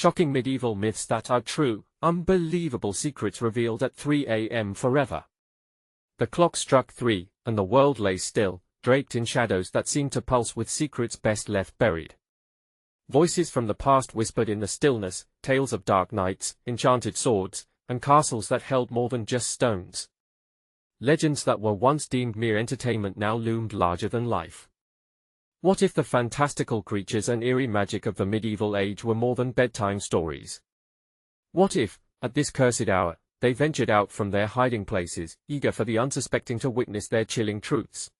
Shocking medieval myths that are true, unbelievable secrets revealed at 3 a.m. forever. The clock struck 3, and the world lay still, draped in shadows that seemed to pulse with secrets best left buried. Voices from the past whispered in the stillness, tales of dark nights, enchanted swords, and castles that held more than just stones. Legends that were once deemed mere entertainment now loomed larger than life. What if the fantastical creatures and eerie magic of the medieval age were more than bedtime stories? What if, at this cursed hour, they ventured out from their hiding places, eager for the unsuspecting to witness their chilling truths?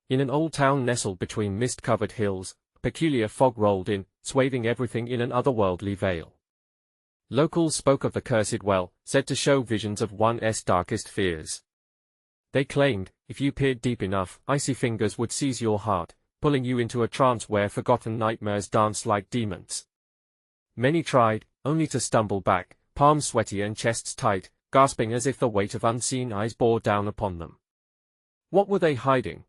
In an old town nestled between mist-covered hills, a peculiar fog rolled in, swathing everything in an otherworldly veil. Locals spoke of the cursed well, said to show visions of one's darkest fears. They claimed, if you peered deep enough, icy fingers would seize your heart, pulling you into a trance where forgotten nightmares danced like demons. Many tried, only to stumble back, palms sweaty and chests tight, gasping as if the weight of unseen eyes bore down upon them. What were they hiding?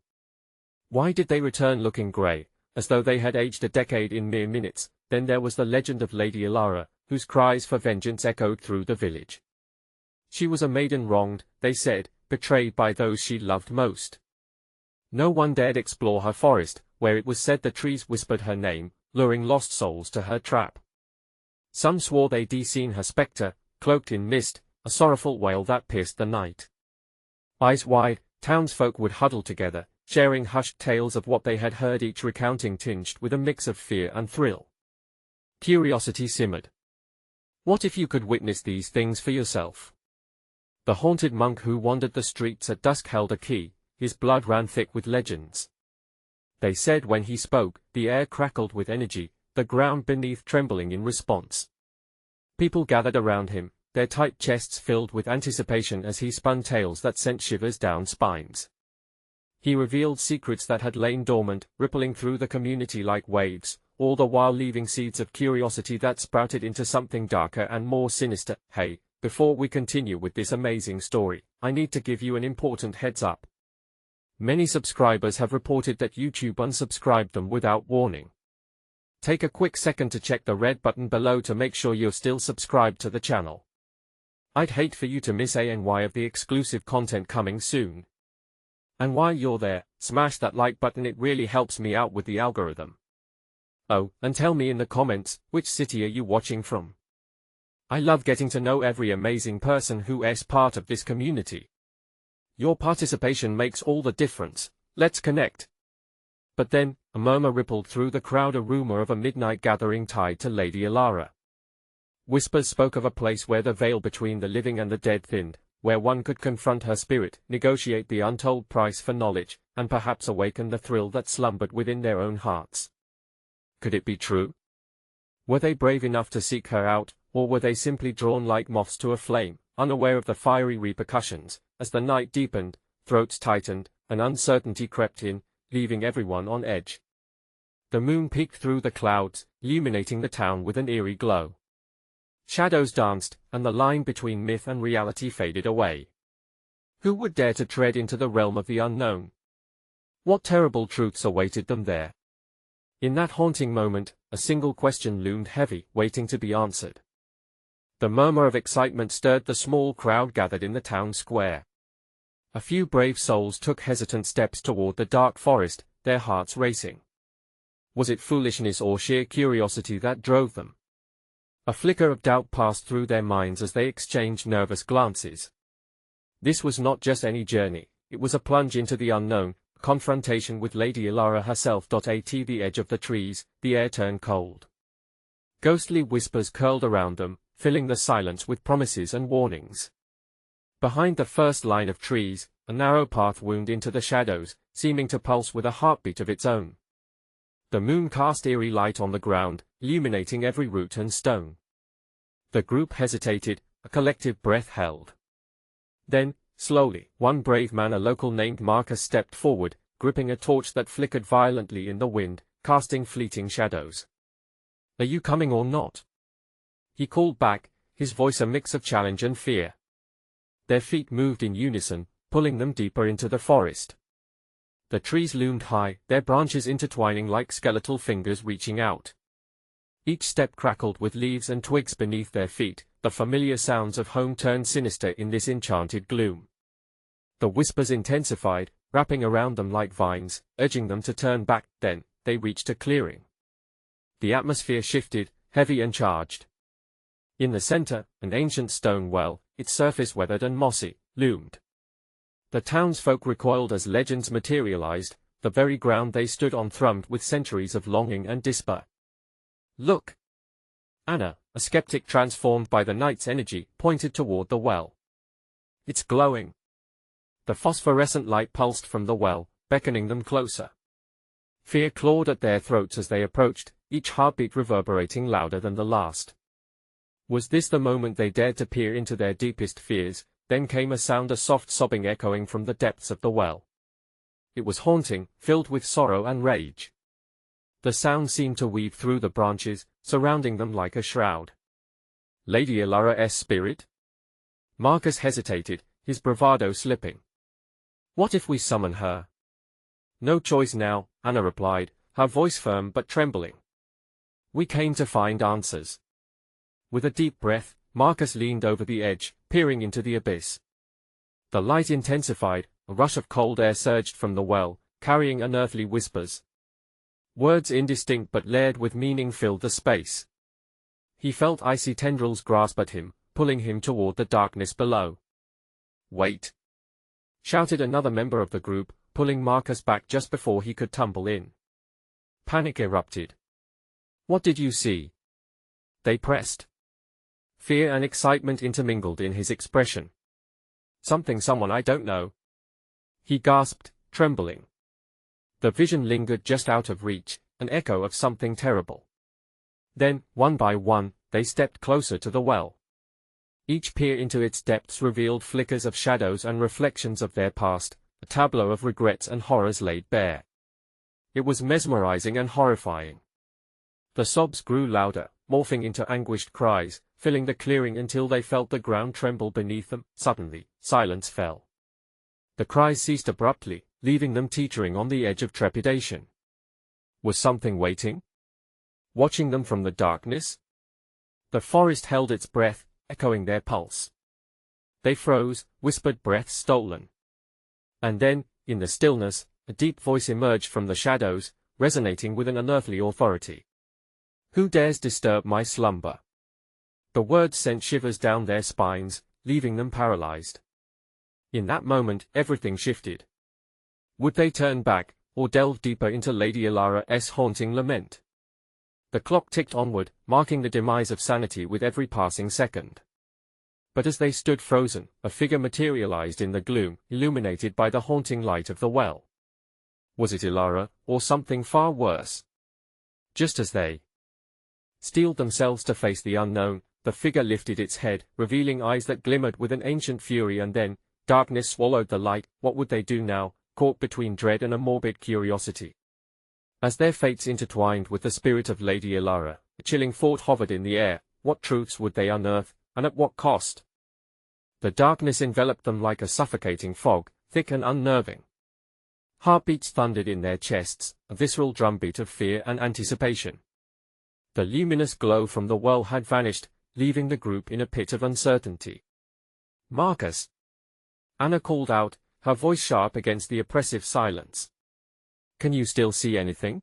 Why did they return looking grey, as though they had aged a decade in mere minutes? Then there was the legend of Lady Ilara, whose cries for vengeance echoed through the village. She was a maiden wronged, they said, betrayed by those she loved most. No one dared explore her forest, where it was said the trees whispered her name, luring lost souls to her trap. Some swore they'd seen her spectre, cloaked in mist, a sorrowful wail that pierced the night. Eyes wide, townsfolk would huddle together, sharing hushed tales of what they had heard, each recounting tinged with a mix of fear and thrill. Curiosity simmered. What if you could witness these things for yourself? The haunted monk who wandered the streets at dusk held a key, his blood ran thick with legends. They said when he spoke, the air crackled with energy, the ground beneath trembling in response. People gathered around him, their tight chests filled with anticipation as he spun tales that sent shivers down spines. He revealed secrets that had lain dormant, rippling through the community like waves, all the while leaving seeds of curiosity that sprouted into something darker and more sinister. Hey, before we continue with this amazing story, I need to give you an important heads up. Many subscribers have reported that YouTube unsubscribed them without warning. Take a quick second to check the red button below to make sure you're still subscribed to the channel. I'd hate for you to miss any of the exclusive content coming soon. And while you're there, smash that like button, it really helps me out with the algorithm. Oh, and tell me in the comments, which city are you watching from? I love getting to know every amazing person who is part of this community. Your participation makes all the difference. Let's connect. But then, a murmur rippled through the crowd, a rumor of a midnight gathering tied to Lady Ilara. Whispers spoke of a place where the veil between the living and the dead thinned, where one could confront her spirit, negotiate the untold price for knowledge, and perhaps awaken the thrill that slumbered within their own hearts. Could it be true? Were they brave enough to seek her out, or were they simply drawn like moths to a flame, unaware of the fiery repercussions? As the night deepened, throats tightened, and uncertainty crept in, leaving everyone on edge. The moon peeked through the clouds, illuminating the town with an eerie glow. Shadows danced, and the line between myth and reality faded away. Who would dare to tread into the realm of the unknown? What terrible truths awaited them there? In that haunting moment, a single question loomed heavy, waiting to be answered. The murmur of excitement stirred the small crowd gathered in the town square. A few brave souls took hesitant steps toward the dark forest, their hearts racing. Was it foolishness or sheer curiosity that drove them? A flicker of doubt passed through their minds as they exchanged nervous glances. This was not just any journey, it was a plunge into the unknown, a confrontation with Lady Ilara herself. At the edge of the trees, the air turned cold. Ghostly whispers curled around them, filling the silence with promises and warnings. Behind the first line of trees, a narrow path wound into the shadows, seeming to pulse with a heartbeat of its own. The moon cast eerie light on the ground, illuminating every root and stone. The group hesitated, a collective breath held. Then, slowly, one brave man, a local named Marcus, stepped forward, gripping a torch that flickered violently in the wind, casting fleeting shadows. "Are you coming or not?" he called back, his voice a mix of challenge and fear. Their feet moved in unison, pulling them deeper into the forest. The trees loomed high, their branches intertwining like skeletal fingers reaching out. Each step crackled with leaves and twigs beneath their feet, the familiar sounds of home turned sinister in this enchanted gloom. The whispers intensified, wrapping around them like vines, urging them to turn back. Then they reached a clearing. The atmosphere shifted, heavy and charged. In the center, an ancient stone well, its surface weathered and mossy, loomed. The townsfolk recoiled as legends materialized, the very ground they stood on thrummed with centuries of longing and despair. "Look!" Anna, a skeptic transformed by the night's energy, pointed toward the well. "It's glowing." The phosphorescent light pulsed from the well, beckoning them closer. Fear clawed at their throats as they approached, each heartbeat reverberating louder than the last. Was this the moment they dared to peer into their deepest fears? Then came a sound, a soft sobbing echoing from the depths of the well. It was haunting, filled with sorrow and rage. The sound seemed to weave through the branches, surrounding them like a shroud. Lady Ilara's spirit? Marcus hesitated, his bravado slipping. "What if we summon her?" "No choice now," Anna replied, her voice firm but trembling. "We came to find answers." With a deep breath, Marcus leaned over the edge, peering into the abyss. The light intensified, a rush of cold air surged from the well, carrying unearthly whispers. Words indistinct but layered with meaning filled the space. He felt icy tendrils grasp at him, pulling him toward the darkness below. "Wait!" shouted another member of the group, pulling Marcus back just before he could tumble in. Panic erupted. "What did you see?" They pressed. Fear and excitement intermingled in his expression. Someone I don't know," he gasped, trembling. The vision lingered just out of reach, an echo of something terrible. Then, one by one, they stepped closer to the well. Each peer into its depths revealed flickers of shadows and reflections of their past, a tableau of regrets and horrors laid bare. It was mesmerizing and horrifying. The sobs grew louder, morphing into anguished cries, filling the clearing until they felt the ground tremble beneath them. Suddenly, silence fell. The cries ceased abruptly, leaving them teetering on the edge of trepidation. Was something waiting? Watching them from the darkness? The forest held its breath, echoing their pulse. They froze, whispered breaths stolen. And then, in the stillness, a deep voice emerged from the shadows, resonating with an unearthly authority. "Who dares disturb my slumber?" The words sent shivers down their spines, leaving them paralyzed. In that moment, everything shifted. Would they turn back, or delve deeper into Lady Ilara's haunting lament? The clock ticked onward, marking the demise of sanity with every passing second. But as they stood frozen, a figure materialized in the gloom, illuminated by the haunting light of the well. Was it Ilara, or something far worse? Just as they steeled themselves to face the unknown, the figure lifted its head, revealing eyes that glimmered with an ancient fury, and then, darkness swallowed the light. What would they do now, caught between dread and a morbid curiosity? As their fates intertwined with the spirit of Lady Ilara, a chilling thought hovered in the air. What truths would they unearth, and at what cost? The darkness enveloped them like a suffocating fog, thick and unnerving. Heartbeats thundered in their chests, a visceral drumbeat of fear and anticipation. The luminous glow from the well had vanished, leaving the group in a pit of uncertainty. "Marcus!" Anna called out, her voice sharp against the oppressive silence. "Can you still see anything?"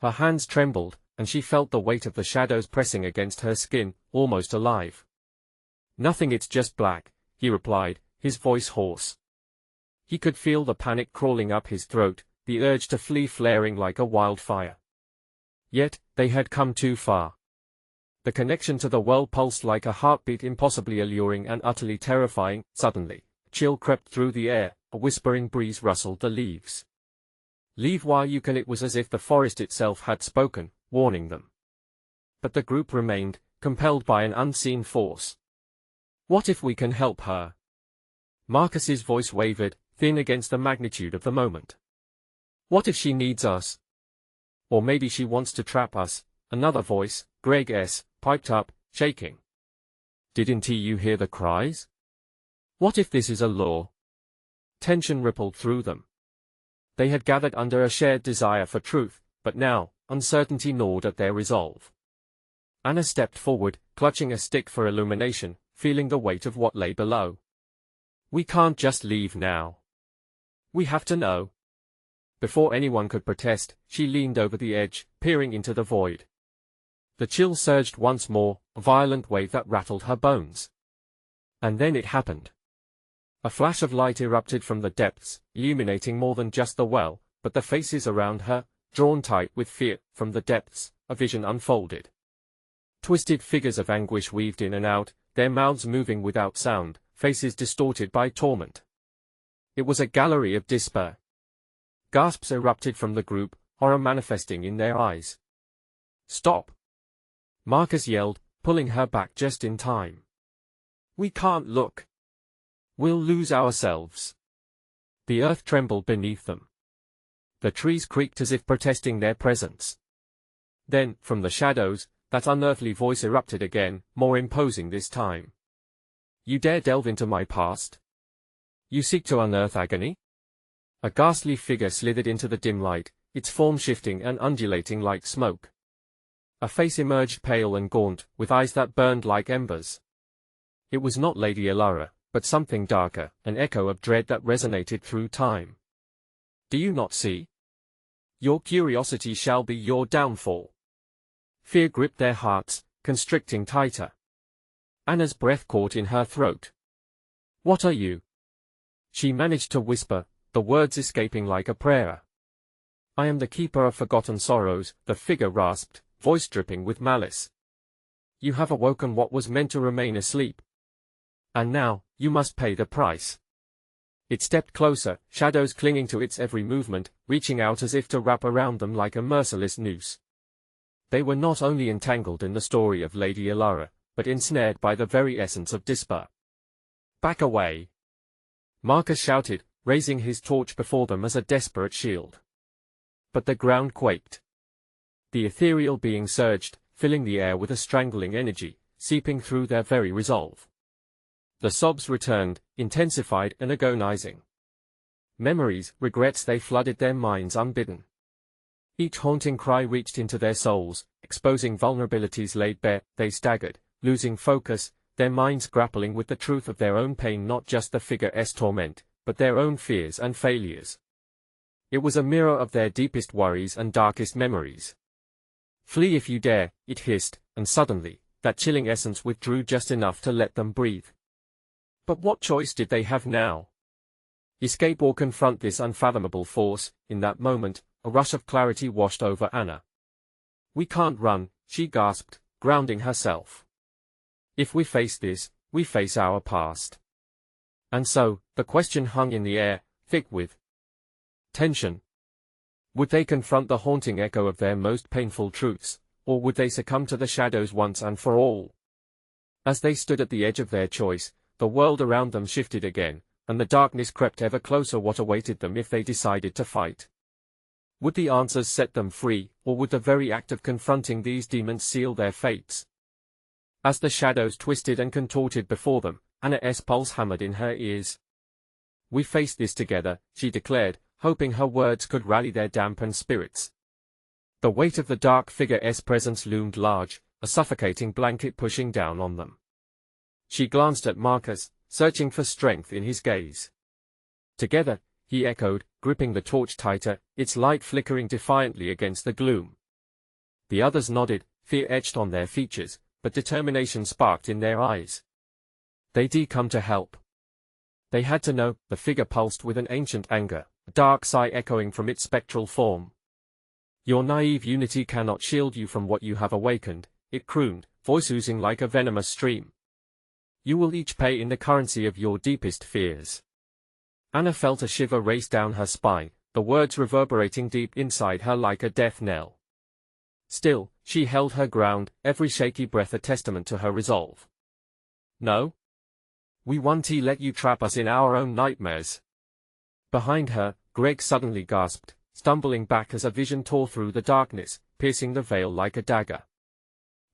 Her hands trembled, and she felt the weight of the shadows pressing against her skin, almost alive. "Nothing, it's just black," he replied, his voice hoarse. He could feel the panic crawling up his throat, the urge to flee flaring like a wildfire. Yet, they had come too far. The connection to the well pulsed like a heartbeat, impossibly alluring and utterly terrifying. Suddenly, a chill crept through the air, a whispering breeze rustled the leaves. "Leave while you can." It was as if the forest itself had spoken, warning them. But the group remained, compelled by an unseen force. "What if we can help her?" Marcus's voice wavered, thin against the magnitude of the moment. "What if she needs us? Or maybe she wants to trap us?" Another voice, Greg's, piped up, shaking. "Didn't you hear the cries? What if this is a law?" Tension rippled through them. They had gathered under a shared desire for truth, but now, uncertainty gnawed at their resolve. Anna stepped forward, clutching a stick for illumination, feeling the weight of what lay below. We can't just leave now. We have to know. Before anyone could protest, she leaned over the edge, peering into the void. The chill surged once more, a violent wave that rattled her bones. And then it happened. A flash of light erupted from the depths, illuminating more than just the well, but the faces around her, drawn tight with fear. From the depths, a vision unfolded. Twisted figures of anguish weaved in and out, their mouths moving without sound, faces distorted by torment. It was a gallery of despair. Gasps erupted from the group, horror manifesting in their eyes. "Stop!" Marcus yelled, pulling her back just in time. "We can't look. We'll lose ourselves." The earth trembled beneath them. The trees creaked as if protesting their presence. Then, from the shadows, that unearthly voice erupted again, more imposing this time. "You dare delve into my past? You seek to unearth agony?" A ghastly figure slithered into the dim light, its form shifting and undulating like smoke. A face emerged pale and gaunt, with eyes that burned like embers. It was not Lady Elara, but something darker, an echo of dread that resonated through time. "Do you not see? Your curiosity shall be your downfall." Fear gripped their hearts, constricting tighter. Anna's breath caught in her throat. "What are you?" She managed to whisper, the words escaping like a prayer. "I am the keeper of forgotten sorrows," the figure rasped, voice dripping with malice. "You have awoken what was meant to remain asleep. And now, you must pay the price." It stepped closer, shadows clinging to its every movement, reaching out as if to wrap around them like a merciless noose. They were not only entangled in the story of Lady Elara, but ensnared by the very essence of despair. "Back away!" Marcus shouted, raising his torch before them as a desperate shield. But the ground quaked. The ethereal being surged, filling the air with a strangling energy, seeping through their very resolve. The sobs returned, intensified and agonizing. Memories, regrets, they flooded their minds unbidden. Each haunting cry reached into their souls, exposing vulnerabilities laid bare. They staggered, losing focus, their minds grappling with the truth of their own pain, not just the figure's torment, but their own fears and failures. It was a mirror of their deepest worries and darkest memories. "Flee if you dare," it hissed, and suddenly, that chilling essence withdrew just enough to let them breathe. But what choice did they have now? Escape or confront this unfathomable force? In that moment, a rush of clarity washed over Anna. "We can't run," she gasped, grounding herself. "If we face this, we face our past." And so, the question hung in the air, thick with tension. Would they confront the haunting echo of their most painful truths, or would they succumb to the shadows once and for all? As they stood at the edge of their choice, the world around them shifted again, and the darkness crept ever closer. What awaited them if they decided to fight? Would the answers set them free, or would the very act of confronting these demons seal their fates? As the shadows twisted and contorted before them, Anna's pulse hammered in her ears. "We face this together," she declared, hoping her words could rally their dampened spirits. The weight of the dark figure's presence loomed large, a suffocating blanket pushing down on them. She glanced at Marcus, searching for strength in his gaze. "Together," he echoed, gripping the torch tighter, its light flickering defiantly against the gloom. The others nodded, fear etched on their features, but determination sparked in their eyes. They'd come to help. They had to know. The figure pulsed with an ancient anger, a dark sigh echoing from its spectral form. "Your naive unity cannot shield you from what you have awakened," it crooned, voice oozing like a venomous stream. "You will each pay in the currency of your deepest fears." Anna felt a shiver race down her spine, the words reverberating deep inside her like a death knell. Still, she held her ground, every shaky breath a testament to her resolve. "No? We won't let you trap us in our own nightmares." Behind her, Greg suddenly gasped, stumbling back as a vision tore through the darkness, piercing the veil like a dagger.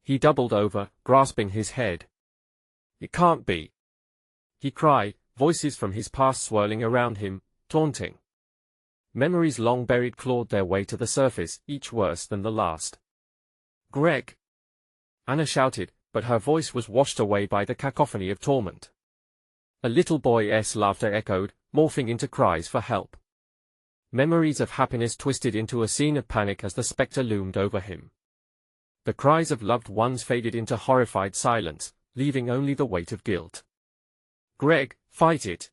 He doubled over, grasping his head. "It can't be!" he cried, voices from his past swirling around him, taunting. Memories long buried clawed their way to the surface, each worse than the last. "Greg!" Anna shouted, but her voice was washed away by the cacophony of torment. A little boy's laughter echoed, morphing into cries for help. Memories of happiness twisted into a scene of panic as the spectre loomed over him. The cries of loved ones faded into horrified silence, leaving only the weight of guilt. "Greg, fight it!"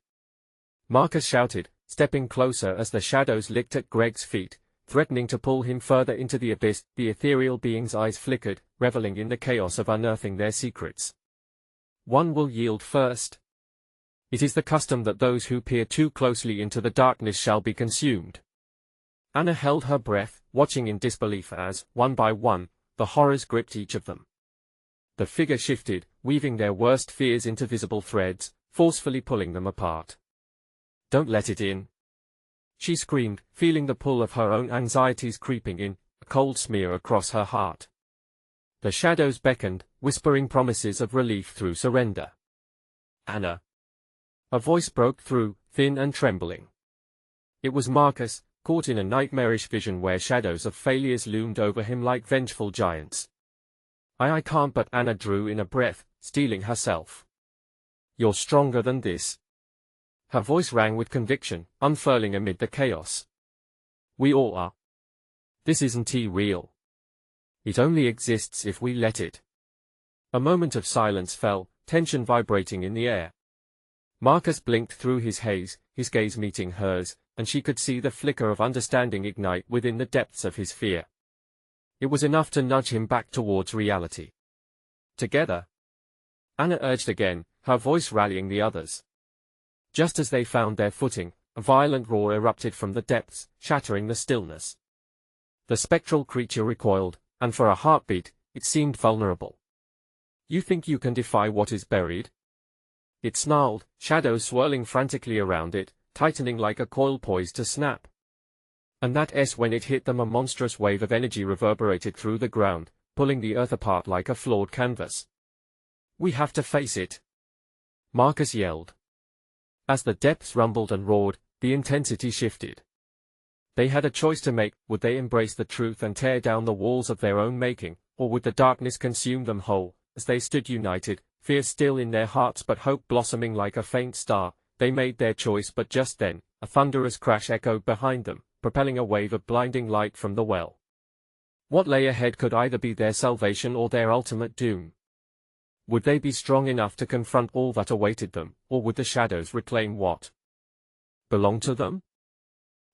Marcus shouted, stepping closer as the shadows licked at Greg's feet, threatening to pull him further into the abyss. The ethereal being's eyes flickered, reveling in the chaos of unearthing their secrets. "One will yield first. It is the custom that those who peer too closely into the darkness shall be consumed." Anna held her breath, watching in disbelief as, one by one, the horrors gripped each of them. The figure shifted, weaving their worst fears into visible threads, forcefully pulling them apart. "Don't let it in!" she screamed, feeling the pull of her own anxieties creeping in, a cold smear across her heart. The shadows beckoned, whispering promises of relief through surrender. "Anna!" A voice broke through, thin and trembling. It was Marcus, caught in a nightmarish vision where shadows of failures loomed over him like vengeful giants. I can't," but Anna drew in a breath, steeling herself. "You're stronger than this." Her voice rang with conviction, unfurling amid the chaos. "We all are. This isn't real. It only exists if we let it." A moment of silence fell, tension vibrating in the air. Marcus blinked through his haze, his gaze meeting hers, and she could see the flicker of understanding ignite within the depths of his fear. It was enough to nudge him back towards reality. "Together!" Anna urged again, her voice rallying the others. Just as they found their footing, a violent roar erupted from the depths, shattering the stillness. The spectral creature recoiled, and for a heartbeat, it seemed vulnerable. "You think you can defy what is buried?" It snarled, shadows swirling frantically around it, tightening like a coil poised to snap. And when it hit them, a monstrous wave of energy reverberated through the ground, pulling the earth apart like a flawed canvas. "We have to face it!" Marcus yelled. As the depths rumbled and roared, the intensity shifted. They had a choice to make: would they embrace the truth and tear down the walls of their own making, or would the darkness consume them whole? As they stood united, fear still in their hearts but hope blossoming like a faint star, they made their choice. But just then, a thunderous crash echoed behind them, propelling a wave of blinding light from the well. What lay ahead could either be their salvation or their ultimate doom. Would they be strong enough to confront all that awaited them, or would the shadows reclaim what belonged to them?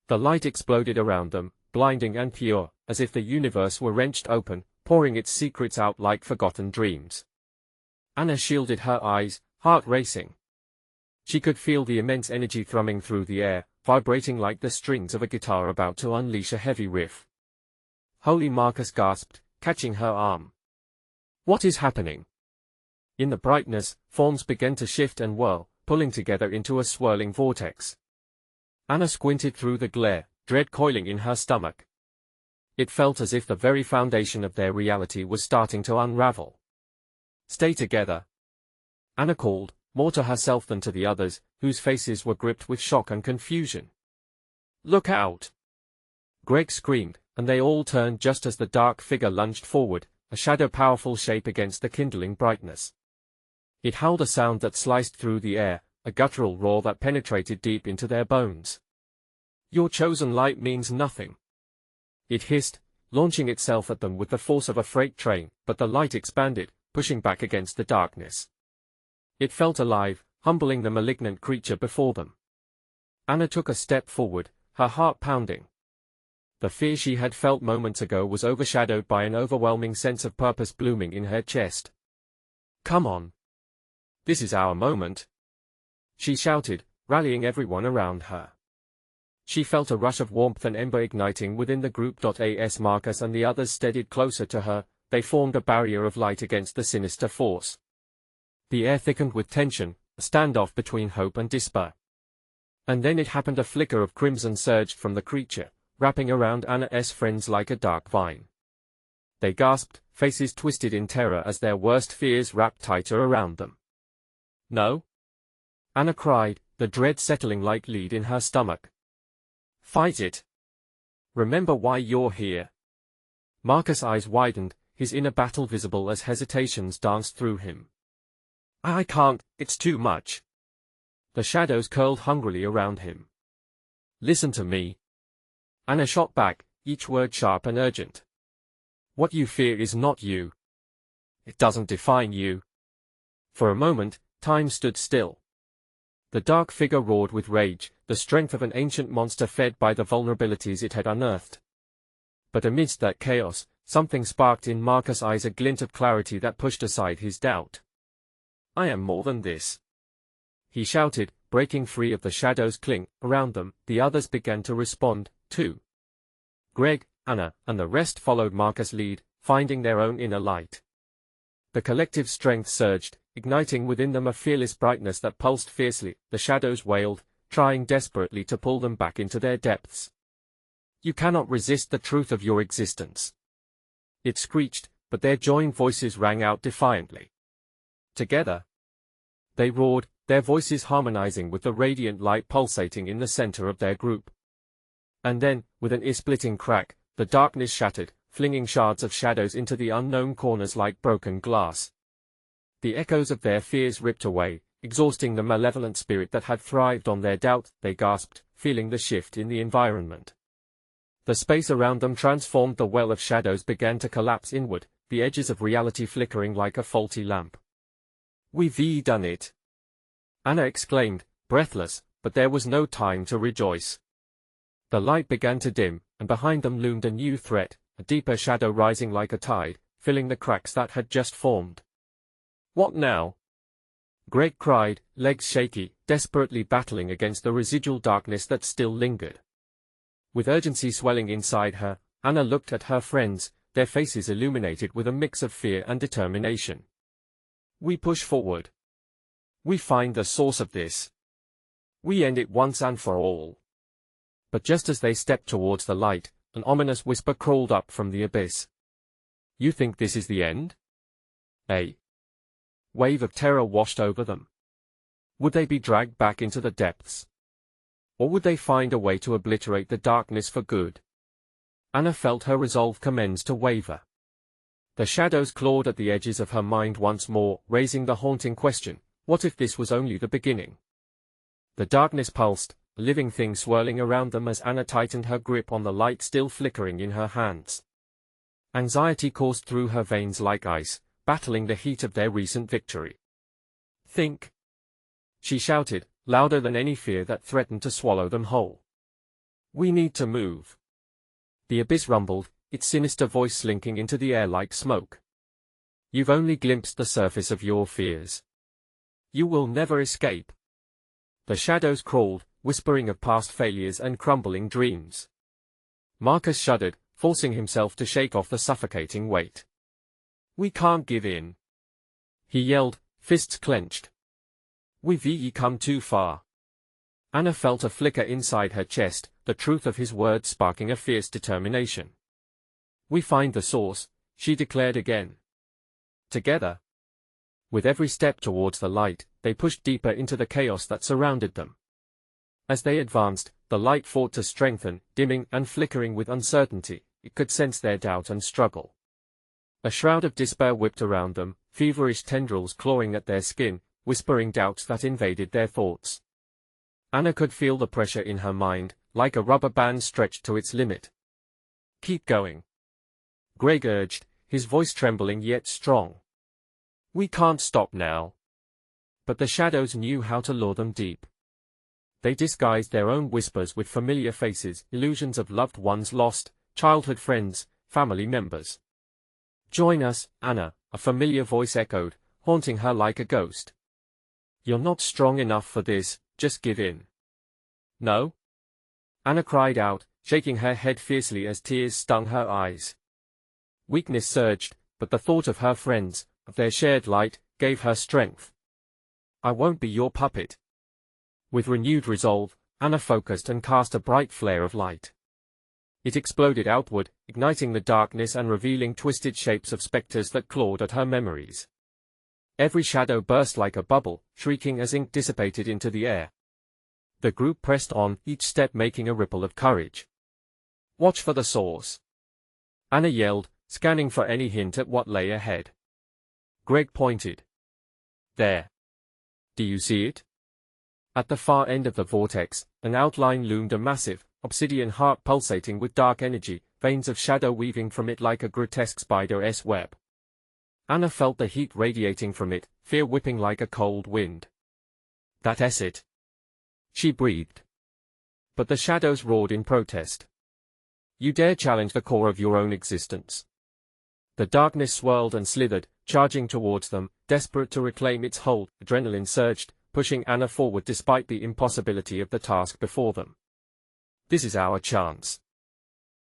The light exploded around them, blinding and pure, as if the universe were wrenched open, pouring its secrets out like forgotten dreams. Anna shielded her eyes, heart racing. She could feel the immense energy thrumming through the air, vibrating like the strings of a guitar about to unleash a heavy riff. "Holy!" Marcus gasped, catching her arm. "What is happening?" In the brightness, forms began to shift and whirl, pulling together into a swirling vortex. Anna squinted through the glare, dread coiling in her stomach. It felt as if the very foundation of their reality was starting to unravel. "Stay together," Anna called, more to herself than to the others, whose faces were gripped with shock and confusion. "Look out!" Greg screamed, and they all turned just as the dark figure lunged forward, a shadow powerful shape against the kindling brightness. It howled a sound that sliced through the air, a guttural roar that penetrated deep into their bones. "Your chosen light means nothing," it hissed, launching itself at them with the force of a freight train, but the light expanded, pushing back against the darkness. It felt alive, humbling the malignant creature before them. Anna took a step forward, her heart pounding. The fear she had felt moments ago was overshadowed by an overwhelming sense of purpose blooming in her chest. "Come on. This is our moment," she shouted, rallying everyone around her. She felt a rush of warmth and ember igniting within the group. As Marcus and the others steadied closer to her, they formed a barrier of light against the sinister force. The air thickened with tension, a standoff between hope and despair. And then it happened: a flicker of crimson surged from the creature, wrapping around Anna's friends like a dark vine. They gasped, faces twisted in terror as their worst fears wrapped tighter around them. "No!" Anna cried, the dread settling like lead in her stomach. "Fight it! Remember why you're here." Marcus' eyes widened, his inner battle visible as hesitations danced through him. I can't, it's too much. The shadows curled hungrily around him. Listen to me. Anna shot back, each word sharp and urgent. What you fear is not you. It doesn't define you. For a moment, time stood still. The dark figure roared with rage, the strength of an ancient monster fed by the vulnerabilities it had unearthed. But amidst that chaos, something sparked in Marcus' eyes, a glint of clarity that pushed aside his doubt. I am more than this. He shouted, breaking free of the shadows' cling around them. The others began to respond, too. Greg, Anna, and the rest followed Marcus' lead, finding their own inner light. The collective strength surged, igniting within them a fearless brightness that pulsed fiercely. The shadows wailed, trying desperately to pull them back into their depths. You cannot resist the truth of your existence. It screeched, but their joined voices rang out defiantly. Together, they roared, their voices harmonizing with the radiant light pulsating in the center of their group. And then, with an ear-splitting crack, the darkness shattered, flinging shards of shadows into the unknown corners like broken glass. The echoes of their fears ripped away, exhausting the malevolent spirit that had thrived on their doubt. They gasped, feeling the shift in the environment. The space around them transformed. The well of shadows began to collapse inward, the edges of reality flickering like a faulty lamp. We've done it! Anna exclaimed, breathless, but there was no time to rejoice. The light began to dim, and behind them loomed a new threat, a deeper shadow rising like a tide, filling the cracks that had just formed. What now? Greg cried, legs shaky, desperately battling against the residual darkness that still lingered. With urgency swelling inside her, Anna looked at her friends, their faces illuminated with a mix of fear and determination. We push forward. We find the source of this. We end it once and for all. But just as they stepped towards the light, an ominous whisper crawled up from the abyss. You think this is the end? A wave of terror washed over them. Would they be dragged back into the depths? Or would they find a way to obliterate the darkness for good? Anna felt her resolve commence to waver. The shadows clawed at the edges of her mind once more, raising the haunting question, what if this was only the beginning? The darkness pulsed, a living thing swirling around them as Anna tightened her grip on the light still flickering in her hands. Anxiety coursed through her veins like ice, battling the heat of their recent victory. Think! She shouted, louder than any fear that threatened to swallow them whole. We need to move. The abyss rumbled, its sinister voice slinking into the air like smoke. You've only glimpsed the surface of your fears. You will never escape. The shadows crawled, whispering of past failures and crumbling dreams. Marcus shuddered, forcing himself to shake off the suffocating weight. We can't give in. He yelled, fists clenched. We've come too far. Anna felt a flicker inside her chest, the truth of his words sparking a fierce determination. We find the source, she declared again. Together, with every step towards the light, they pushed deeper into the chaos that surrounded them. As they advanced, the light fought to strengthen, dimming and flickering with uncertainty. It could sense their doubt and struggle. A shroud of despair whipped around them, feverish tendrils clawing at their skin, whispering doubts that invaded their thoughts. Anna could feel the pressure in her mind, like a rubber band stretched to its limit. Keep going. Greg urged, his voice trembling yet strong. We can't stop now. But the shadows knew how to lure them deep. They disguised their own whispers with familiar faces, illusions of loved ones lost, childhood friends, family members. Join us, Anna, a familiar voice echoed, haunting her like a ghost. You're not strong enough for this, just give in. No? Anna cried out, shaking her head fiercely as tears stung her eyes. Weakness surged, but the thought of her friends, of their shared light, gave her strength. I won't be your puppet. With renewed resolve, Anna focused and cast a bright flare of light. It exploded outward, igniting the darkness and revealing twisted shapes of specters that clawed at her memories. Every shadow burst like a bubble, shrieking as ink dissipated into the air. The group pressed on, each step making a ripple of courage. Watch for the source. Anna yelled, scanning for any hint at what lay ahead. Greg pointed. There. Do you see it? At the far end of the vortex, an outline loomed, a massive, obsidian heart pulsating with dark energy, veins of shadow weaving from it like a grotesque spider's web. Anna felt the heat radiating from it, fear whipping like a cold wind. That's it. She breathed. But the shadows roared in protest. You dare challenge the core of your own existence? The darkness swirled and slithered, charging towards them, desperate to reclaim its hold. Adrenaline surged, pushing Anna forward despite the impossibility of the task before them. This is our chance.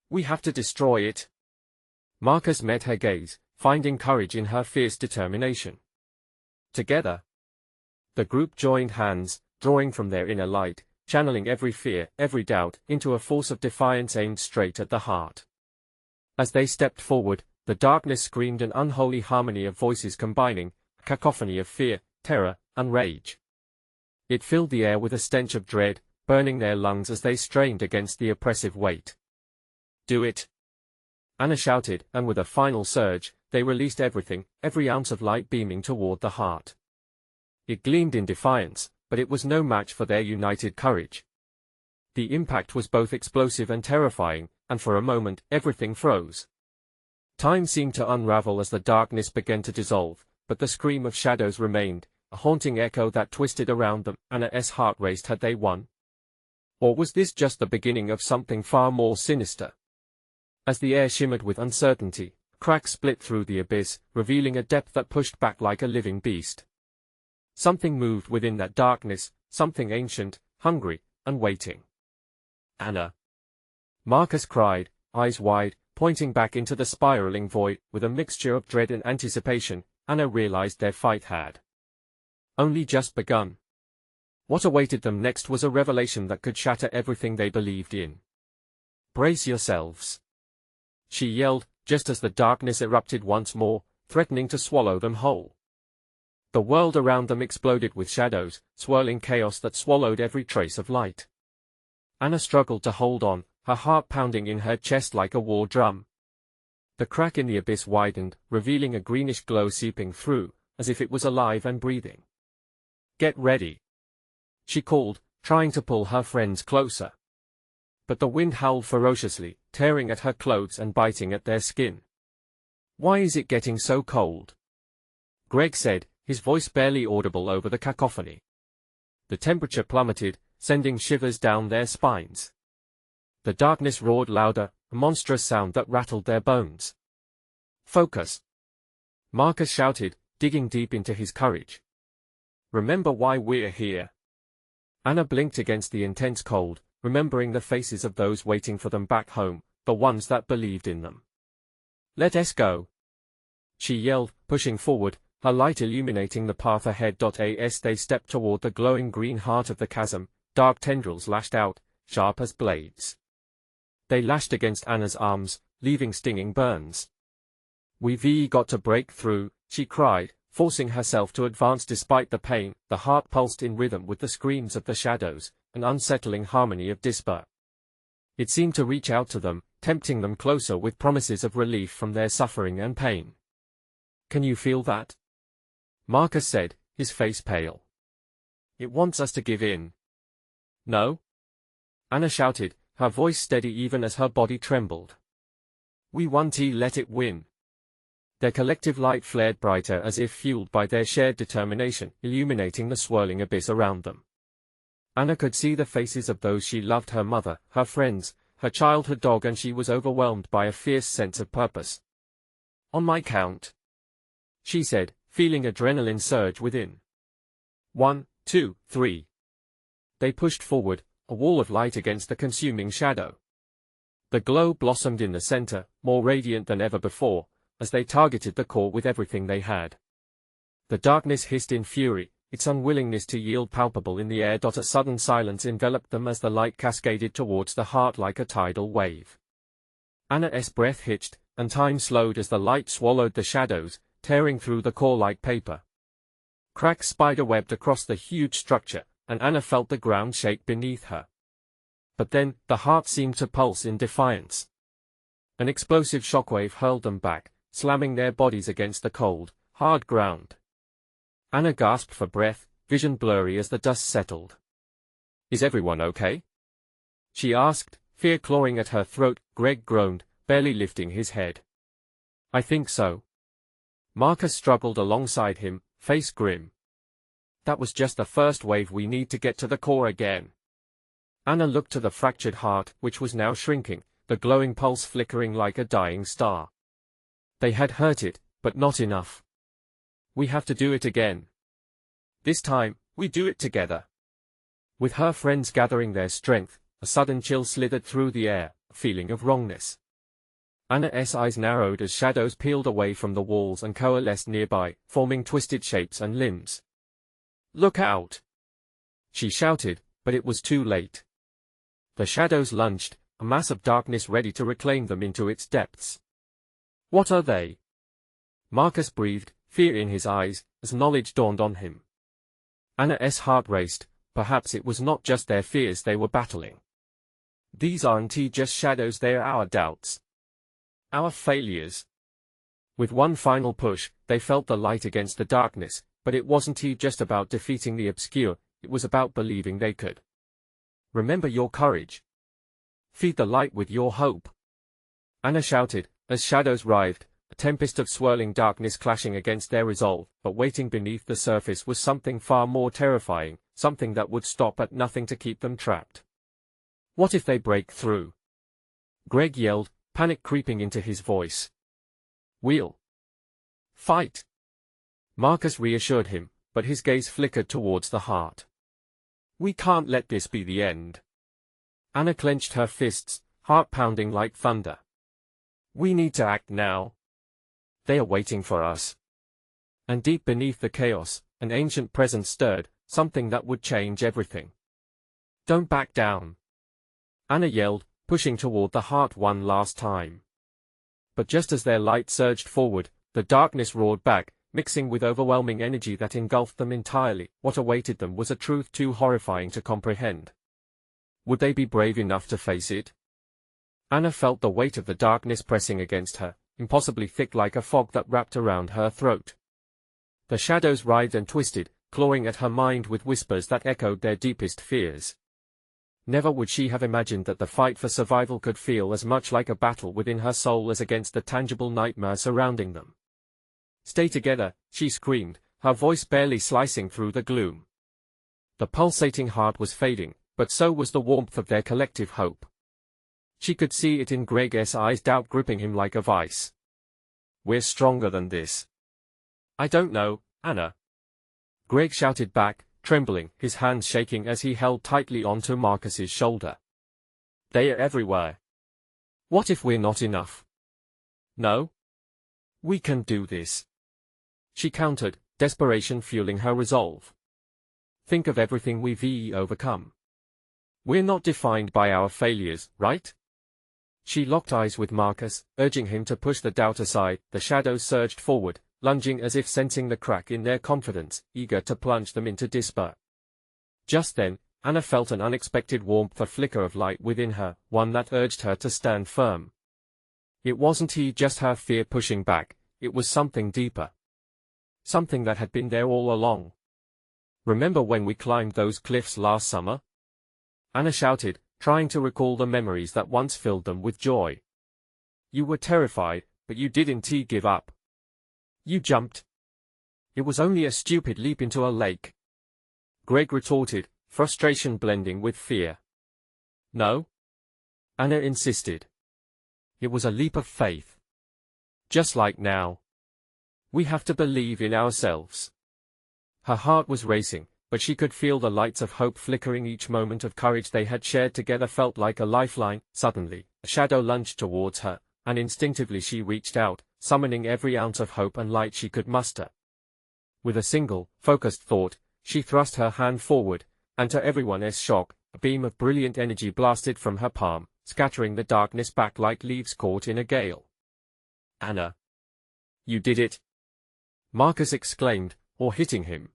We have to destroy it. Marcus met her gaze, finding courage in her fierce determination. Together, the group joined hands, drawing from their inner light, channeling every fear, every doubt, into a force of defiance aimed straight at the heart. As they stepped forward, the darkness screamed, an unholy harmony of voices combining, a cacophony of fear, terror, and rage. It filled the air with a stench of dread, burning their lungs as they strained against the oppressive weight. Do it! Anna shouted, and with a final surge, they released everything, every ounce of light beaming toward the heart. It gleamed in defiance, but it was no match for their united courage. The impact was both explosive and terrifying, and for a moment, everything froze. Time seemed to unravel as the darkness began to dissolve, but the scream of shadows remained, a haunting echo that twisted around them. Anna's heart raced. Had they won? Or was this just the beginning of something far more sinister? As the air shimmered with uncertainty, a crack split through the abyss, revealing a depth that pushed back like a living beast. Something moved within that darkness, something ancient, hungry, and waiting. Anna! Marcus cried, eyes wide, pointing back into the spiraling void. With a mixture of dread and anticipation, Anna realized their fight had only just begun. What awaited them next was a revelation that could shatter everything they believed in. Brace yourselves! She yelled, just as the darkness erupted once more, threatening to swallow them whole. The world around them exploded with shadows, swirling chaos that swallowed every trace of light. Anna struggled to hold on, her heart pounding in her chest like a war drum. The crack in the abyss widened, revealing a greenish glow seeping through, as if it was alive and breathing. Get ready! She called, trying to pull her friends closer. But the wind howled ferociously, tearing at her clothes and biting at their skin. Why is it getting so cold? Greg said, his voice barely audible over the cacophony. The temperature plummeted, sending shivers down their spines. The darkness roared louder, a monstrous sound that rattled their bones. Focus! Marcus shouted, digging deep into his courage. Remember why we're here. Anna blinked against the intense cold, remembering the faces of those waiting for them back home, the ones that believed in them. Let us go! She yelled, pushing forward, her light illuminating the path ahead. As they stepped toward the glowing green heart of the chasm, dark tendrils lashed out, sharp as blades. They lashed against Anna's arms, leaving stinging burns. We've got to break through, she cried, forcing herself to advance despite the pain. The heart pulsed in rhythm with the screams of the shadows, an unsettling harmony of despair. It seemed to reach out to them, tempting them closer with promises of relief from their suffering and pain. Can you feel that? Marcus said, his face pale. It wants us to give in. No? Anna shouted, her voice steady even as her body trembled. We want to let it win. Their collective light flared brighter as if fueled by their shared determination, illuminating the swirling abyss around them. Anna could see the faces of those she loved, her mother, her friends, her childhood dog, and she was overwhelmed by a fierce sense of purpose. On my count, she said, feeling adrenaline surge within. 1, 2, 3. They pushed forward, a wall of light against the consuming shadow. The glow blossomed in the center, more radiant than ever before, as they targeted the core with everything they had. The darkness hissed in fury, its unwillingness to yield palpable in the air. A sudden silence enveloped them as the light cascaded towards the heart like a tidal wave. Anna's breath hitched, and time slowed as the light swallowed the shadows, tearing through the core like paper. Cracks spider-webbed across the huge structure, and Anna felt the ground shake beneath her. But then, the heart seemed to pulse in defiance. An explosive shockwave hurled them back, slamming their bodies against the cold, hard ground. Anna gasped for breath, vision blurry as the dust settled. "Is everyone okay?" she asked, fear clawing at her throat. Greg groaned, barely lifting his head. "I think so." Marcus struggled alongside him, face grim. "That was just the first wave. We need to get to the core again." Anna looked to the fractured heart, which was now shrinking, the glowing pulse flickering like a dying star. They had hurt it, but not enough. "We have to do it again. This time, we do it together." With her friends gathering their strength, a sudden chill slithered through the air, a feeling of wrongness. Anna's eyes narrowed as shadows peeled away from the walls and coalesced nearby, forming twisted shapes and limbs. "Look out!" she shouted, but it was too late. The shadows lunged, a mass of darkness ready to reclaim them into its depths. "What are they?" Marcus breathed, fear in his eyes, as knowledge dawned on him. Anna's heart raced. Perhaps it was not just their fears they were battling. "These aren't just shadows, they're our doubts. Our failures." With one final push, they felt the light against the darkness, but it wasn't just about defeating the obscure, it was about believing they could. "Remember your courage. Feed the light with your hope," Anna shouted, as shadows writhed, a tempest of swirling darkness clashing against their resolve, but waiting beneath the surface was something far more terrifying, something that would stop at nothing to keep them trapped. "What if they break through?" Greg yelled, panic creeping into his voice. "We'll fight," Marcus reassured him, but his gaze flickered towards the heart. "We can't let this be the end." Anna clenched her fists, heart pounding like thunder. "We need to act now. They are waiting for us." And deep beneath the chaos, an ancient presence stirred, something that would change everything. "Don't back down," Anna yelled, pushing toward the heart one last time. But just as their light surged forward, the darkness roared back, mixing with overwhelming energy that engulfed them entirely. What awaited them was a truth too horrifying to comprehend. Would they be brave enough to face it? Anna felt the weight of the darkness pressing against her, impossibly thick like a fog that wrapped around her throat. The shadows writhed and twisted, clawing at her mind with whispers that echoed their deepest fears. Never would she have imagined that the fight for survival could feel as much like a battle within her soul as against the tangible nightmare surrounding them. "Stay together," she screamed, her voice barely slicing through the gloom. The pulsating heart was fading, but so was the warmth of their collective hope. She could see it in Greg's eyes, doubt gripping him like a vice. "We're stronger than this." "I don't know, Anna," Greg shouted back, trembling, his hands shaking as he held tightly onto Marcus's shoulder. "They are everywhere. What if we're not enough?" "No. We can do this," she countered, desperation fueling her resolve. "Think of everything we've overcome. We're not defined by our failures, right?" She locked eyes with Marcus, urging him to push the doubt aside. The shadows surged forward, lunging as if sensing the crack in their confidence, eager to plunge them into despair. Just then, Anna felt an unexpected warmth, a flicker of light within her, one that urged her to stand firm. It wasn't just her fear pushing back, it was something deeper. Something that had been there all along. "Remember when we climbed those cliffs last summer?" Anna shouted, trying to recall the memories that once filled them with joy. "You were terrified, but you didn't give up. You jumped." "It was only a stupid leap into a lake," Greg retorted, frustration blending with fear. "No," Anna insisted. "It was a leap of faith. Just like now. We have to believe in ourselves." Her heart was racing, but she could feel the lights of hope flickering. Each moment of courage they had shared together felt like a lifeline. Suddenly, a shadow lunged towards her, and instinctively she reached out, summoning every ounce of hope and light she could muster. With a single, focused thought, she thrust her hand forward, and to everyone's shock, a beam of brilliant energy blasted from her palm, scattering the darkness back like leaves caught in a gale. "Anna! You did it!" Marcus exclaimed, or hitting him.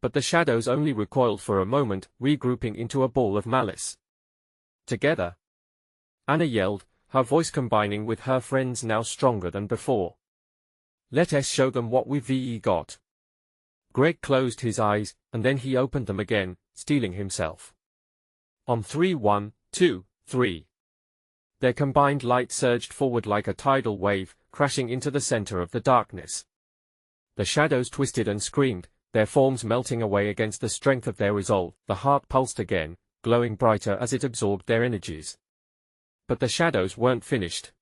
But the shadows only recoiled for a moment, regrouping into a ball of malice. "Together!" Anna yelled, her voice combining with her friend's now stronger than before. Let us show them what we've got. Greg closed his eyes, and then he opened them again, steeling himself. On 3, 1, 2, 3. Their combined light surged forward like a tidal wave, crashing into the center of the darkness. The shadows twisted and screamed, their forms melting away against the strength of their resolve. The heart pulsed again, glowing brighter as it absorbed their energies. But the shadows weren't finished.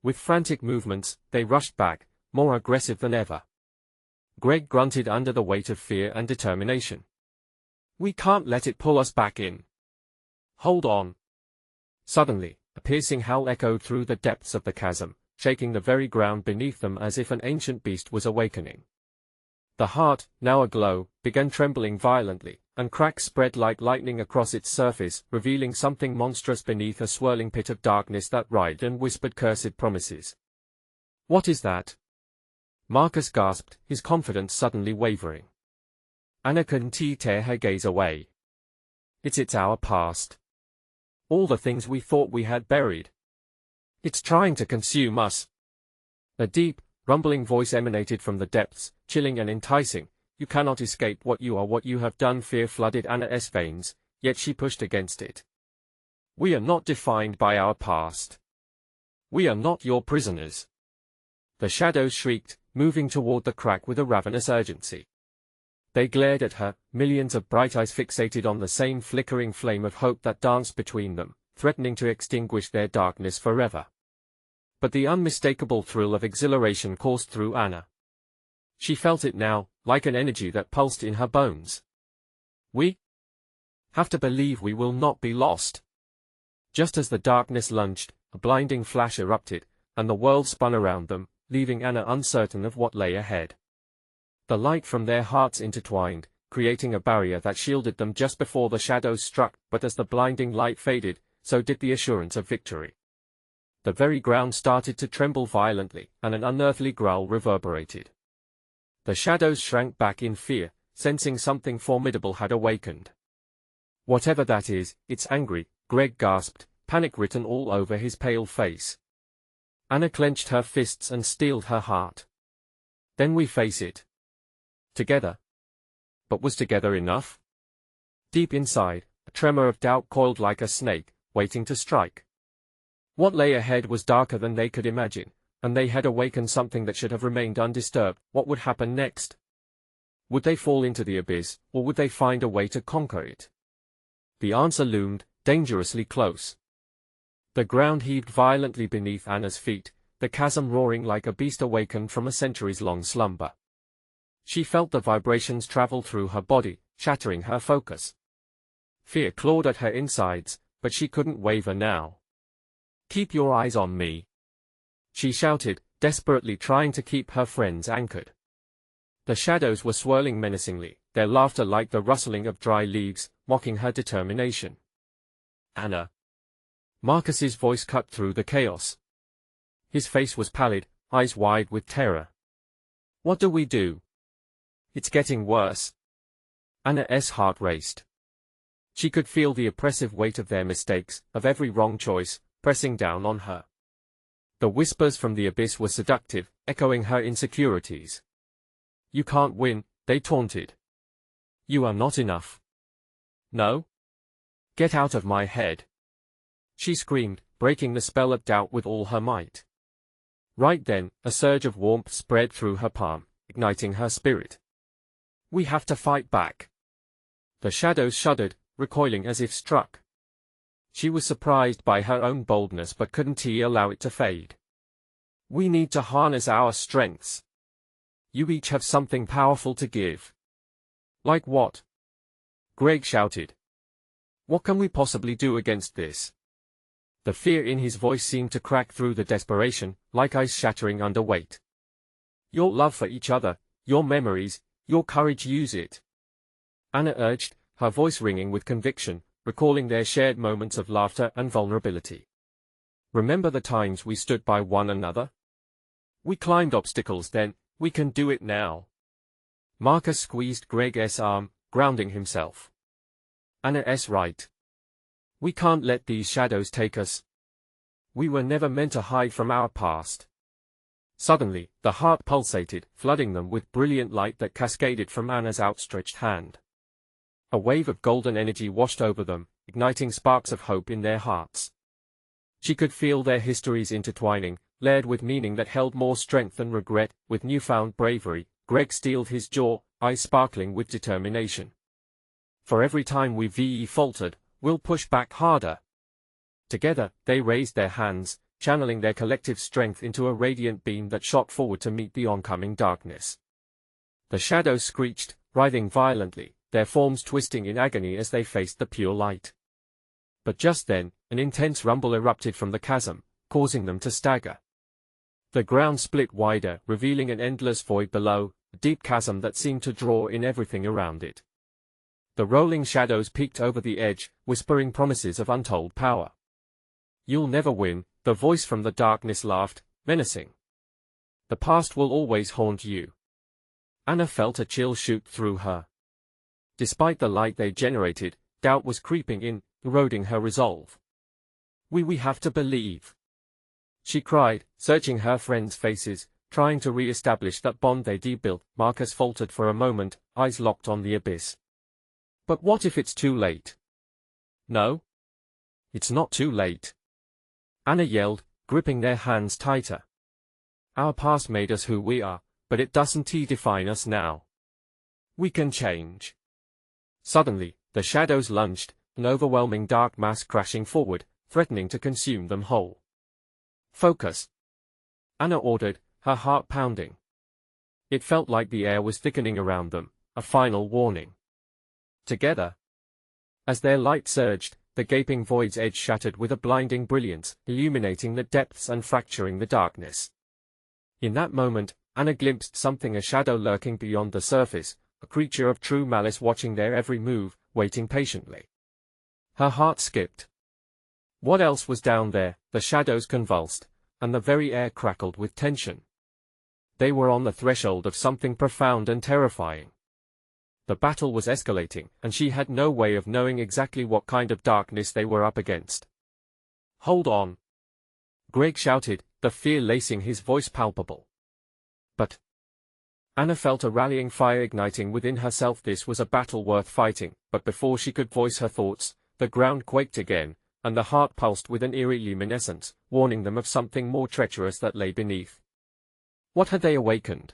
With frantic movements, they rushed back, more aggressive than ever. Greg grunted under the weight of fear and determination. We can't let it pull us back in. Hold on. Suddenly, a piercing howl echoed through the depths of the chasm, shaking the very ground beneath them as if an ancient beast was awakening. The heart, now aglow, began trembling violently, and cracks spread like lightning across its surface, revealing something monstrous beneath a swirling pit of darkness that writhed and whispered cursed promises. What is that? Marcus gasped, his confidence suddenly wavering. Anna couldn't tear her gaze away. It's our past. All the things we thought we had buried. It's trying to consume us. A deep, rumbling voice emanated from the depths, chilling and enticing. You cannot escape what you are. What you have done. Fear flooded Anna's veins, yet she pushed against it. We are not defined by our past. We are not your prisoners. The shadows shrieked, moving toward the crack with a ravenous urgency. They glared at her, millions of bright eyes fixated on the same flickering flame of hope that danced between them, threatening to extinguish their darkness forever. But the unmistakable thrill of exhilaration coursed through Anna. She felt it now, like an energy that pulsed in her bones. We have to believe we will not be lost. Just as the darkness lunged, a blinding flash erupted, and the world spun around them, leaving Anna uncertain of what lay ahead. The light from their hearts intertwined, creating a barrier that shielded them just before the shadows struck, but as the blinding light faded, so did the assurance of victory. The very ground started to tremble violently, and an unearthly growl reverberated. The shadows shrank back in fear, sensing something formidable had awakened. Whatever that is, it's angry, Greg gasped, panic written all over his pale face. Anna clenched her fists and steeled her heart. Then we face it. Together. But was together enough? Deep inside, a tremor of doubt coiled like a snake, waiting to strike. What lay ahead was darker than they could imagine, and they had awakened something that should have remained undisturbed. What would happen next? Would they fall into the abyss, or would they find a way to conquer it? The answer loomed, dangerously close. The ground heaved violently beneath Anna's feet, the chasm roaring like a beast awakened from a centuries-long slumber. She felt the vibrations travel through her body, shattering her focus. Fear clawed at her insides, but she couldn't waver now. Keep your eyes on me, she shouted, desperately trying to keep her friends anchored. The shadows were swirling menacingly, their laughter like the rustling of dry leaves, mocking her determination. Anna. Marcus's voice cut through the chaos. His face was pallid, eyes wide with terror. What do we do? It's getting worse. Anna's heart raced. She could feel the oppressive weight of their mistakes, of every wrong choice, pressing down on her. The whispers from the abyss were seductive, echoing her insecurities. You can't win, they taunted. You are not enough. No? Get out of my head. She screamed, breaking the spell of doubt with all her might. Right then, a surge of warmth spread through her palm, igniting her spirit. We have to fight back. The shadows shuddered, recoiling as if struck. She was surprised by her own boldness but couldn't allow it to fade. We need to harness our strengths. You each have something powerful to give. Like what? Greg shouted. What can we possibly do against this? The fear in his voice seemed to crack through the desperation, like ice shattering under weight. Your love for each other, your memories, your courage, use it. Anna urged, her voice ringing with conviction, recalling their shared moments of laughter and vulnerability. Remember the times we stood by one another? We climbed obstacles then, we can do it now. Marcus squeezed Greg's arm, grounding himself. Anna's right. We can't let these shadows take us. We were never meant to hide from our past. Suddenly, the heart pulsated, flooding them with brilliant light that cascaded from Anna's outstretched hand. A wave of golden energy washed over them, igniting sparks of hope in their hearts. She could feel their histories intertwining, layered with meaning that held more strength than regret. With newfound bravery, Greg steeled his jaw, eyes sparkling with determination. For every time we faltered, we'll push back harder. Together, they raised their hands, channeling their collective strength into a radiant beam that shot forward to meet the oncoming darkness. The shadows screeched, writhing violently, their forms twisting in agony as they faced the pure light. But just then, an intense rumble erupted from the chasm, causing them to stagger. The ground split wider, revealing an endless void below, a deep chasm that seemed to draw in everything around it. The rolling shadows peeked over the edge, whispering promises of untold power. "You'll never win," the voice from the darkness laughed, menacing. "The past will always haunt you." Anna felt a chill shoot through her. Despite the light they generated, doubt was creeping in, eroding her resolve. We have to believe," she cried, searching her friends' faces, trying to re-establish that bond they built. Marcus faltered for a moment, eyes locked on the abyss. "But what if it's too late?" "No. It's not too late," Anna yelled, gripping their hands tighter. "Our past made us who we are, but it doesn't define us now. We can change." Suddenly, the shadows lunged, an overwhelming dark mass crashing forward, threatening to consume them whole. "Focus," Anna ordered, her heart pounding. It felt like the air was thickening around them, a final warning. Together, as their light surged, the gaping void's edge shattered with a blinding brilliance, illuminating the depths and fracturing the darkness. In that moment, Anna glimpsed something, a shadow lurking beyond the surface, a creature of true malice watching their every move, waiting patiently. Her heart skipped. What else was down there? The shadows convulsed, and the very air crackled with tension. They were on the threshold of something profound and terrifying. The battle was escalating, and she had no way of knowing exactly what kind of darkness they were up against. "Hold on," Greg shouted, the fear lacing his voice palpable. But Anna felt a rallying fire igniting within herself. This was a battle worth fighting, but before she could voice her thoughts, the ground quaked again, and the heart pulsed with an eerie luminescence, warning them of something more treacherous that lay beneath. What had they awakened?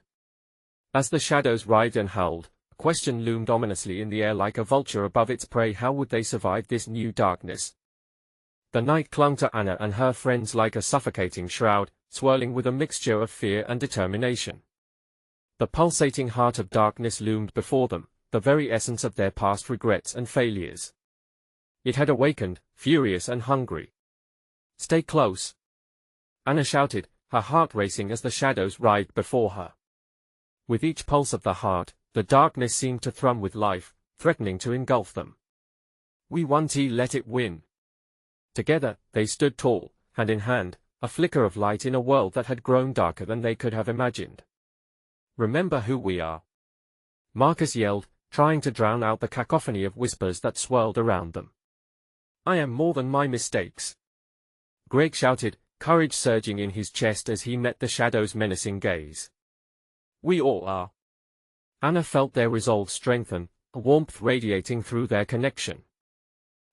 As the shadows writhed and howled, a question loomed ominously in the air like a vulture above its prey. How would they survive this new darkness? The night clung to Anna and her friends like a suffocating shroud, swirling with a mixture of fear and determination. The pulsating heart of darkness loomed before them, the very essence of their past regrets and failures. It had awakened, furious and hungry. "Stay close," Anna shouted, her heart racing as the shadows writhed before her. With each pulse of the heart, the darkness seemed to thrum with life, threatening to engulf them. "We won't let it win." Together, they stood tall, hand in hand, a flicker of light in a world that had grown darker than they could have imagined. "Remember who we are," Marcus yelled, trying to drown out the cacophony of whispers that swirled around them. "I am more than my mistakes," Greg shouted, courage surging in his chest as he met the shadow's menacing gaze. "We all are." Anna felt their resolve strengthen, a warmth radiating through their connection.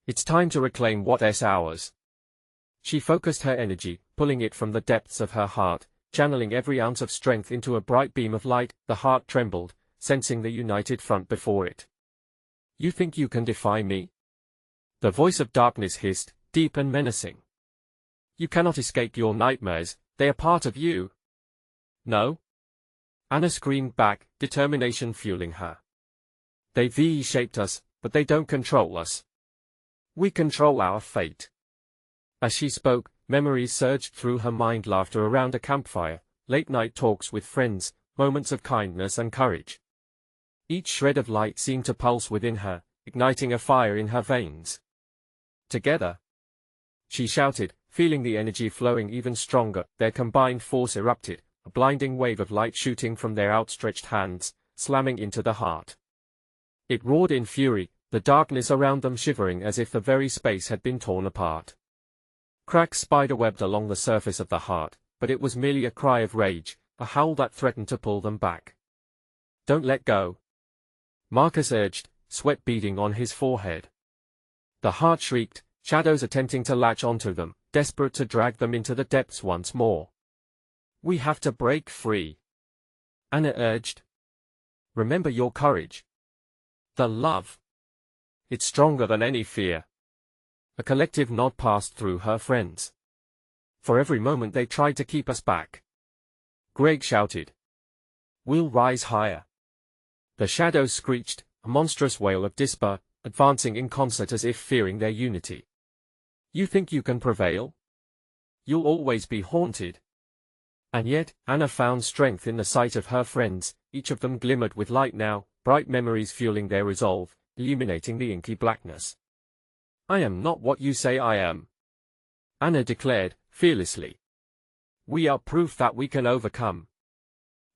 "It's time to reclaim what's ours." She focused her energy, pulling it from the depths of her heart, channeling every ounce of strength into a bright beam of light. The heart trembled, sensing the united front before it. "You think you can defy me?" The voice of darkness hissed, deep and menacing. "You cannot escape your nightmares, they are part of you." "No," Anna screamed back, determination fueling her. "They shaped us, but they don't control us. We control our fate." As she spoke, memories surged through her mind, laughter around a campfire, late-night talks with friends, moments of kindness and courage. Each shred of light seemed to pulse within her, igniting a fire in her veins. "Together," she shouted, feeling the energy flowing even stronger. Their combined force erupted, a blinding wave of light shooting from their outstretched hands, slamming into the heart. It roared in fury, the darkness around them shivering as if the very space had been torn apart. Cracks spiderwebbed along the surface of the heart, but it was merely a cry of rage, a howl that threatened to pull them back. "Don't let go," Marcus urged, sweat beading on his forehead. The heart shrieked, shadows attempting to latch onto them, desperate to drag them into the depths once more. "We have to break free," Anna urged. "Remember your courage. The love. It's stronger than any fear." A collective nod passed through her friends. "For every moment they tried to keep us back," Greg shouted. "We'll rise higher." The shadows screeched, a monstrous wail of despair, advancing in concert as if fearing their unity. "You think you can prevail? You'll always be haunted." And yet, Anna found strength in the sight of her friends, each of them glimmered with light now, bright memories fueling their resolve, illuminating the inky blackness. "I am not what you say I am," Anna declared, fearlessly. "We are proof that we can overcome."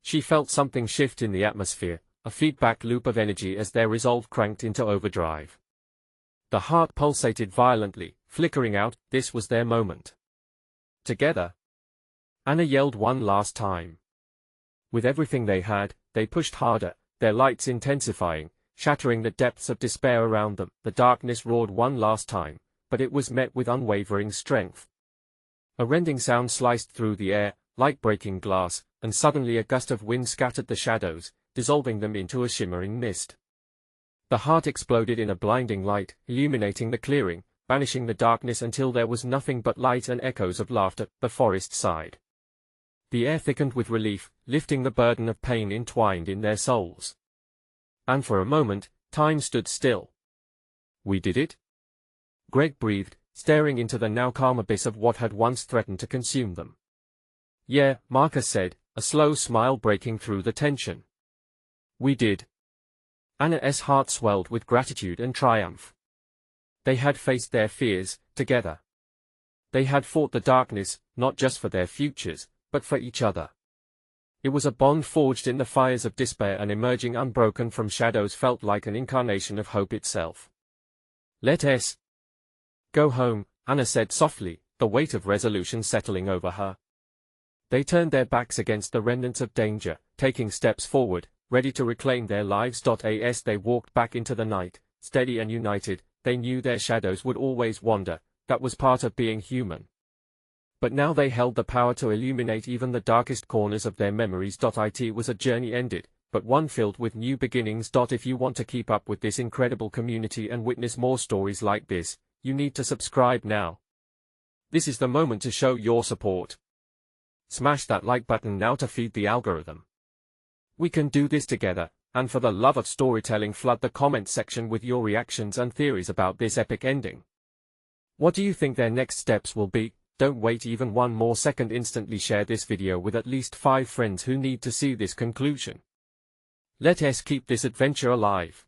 She felt something shift in the atmosphere, a feedback loop of energy as their resolve cranked into overdrive. The heart pulsated violently, flickering out. This was their moment. Together, Anna yelled one last time. With everything they had, they pushed harder, their lights intensifying, shattering the depths of despair around them. The darkness roared one last time, but it was met with unwavering strength. A rending sound sliced through the air, like breaking glass, and suddenly a gust of wind scattered the shadows, dissolving them into a shimmering mist. The heart exploded in a blinding light, illuminating the clearing, banishing the darkness until there was nothing but light and echoes of laughter. The forest sighed. The air thickened with relief, lifting the burden of pain entwined in their souls. And for a moment, time stood still. "We did it?" Greg breathed, staring into the now calm abyss of what had once threatened to consume them. "Yeah," Marcus said, a slow smile breaking through the tension. "We did." Anna's heart swelled with gratitude and triumph. They had faced their fears, together. They had fought the darkness, not just for their futures, but for each other. It was a bond forged in the fires of despair, and emerging unbroken from shadows felt like an incarnation of hope itself. "Let us go home," Anna said softly, the weight of resolution settling over her. They turned their backs against the remnants of danger, taking steps forward, ready to reclaim their lives. As they walked back into the night, steady and united, they knew their shadows would always wander. That was part of being human. But now they held the power to illuminate even the darkest corners of their memories. It was a journey ended, but one filled with new beginnings. If you want to keep up with this incredible community and witness more stories like this, you need to subscribe now. This is the moment to show your support. Smash that like button now to feed the algorithm. We can do this together, and for the love of storytelling, flood the comment section with your reactions and theories about this epic ending. What do you think their next steps will be? Don't wait even one more second. Instantly share this video with at least 5 friends who need to see this conclusion. Let us keep this adventure alive.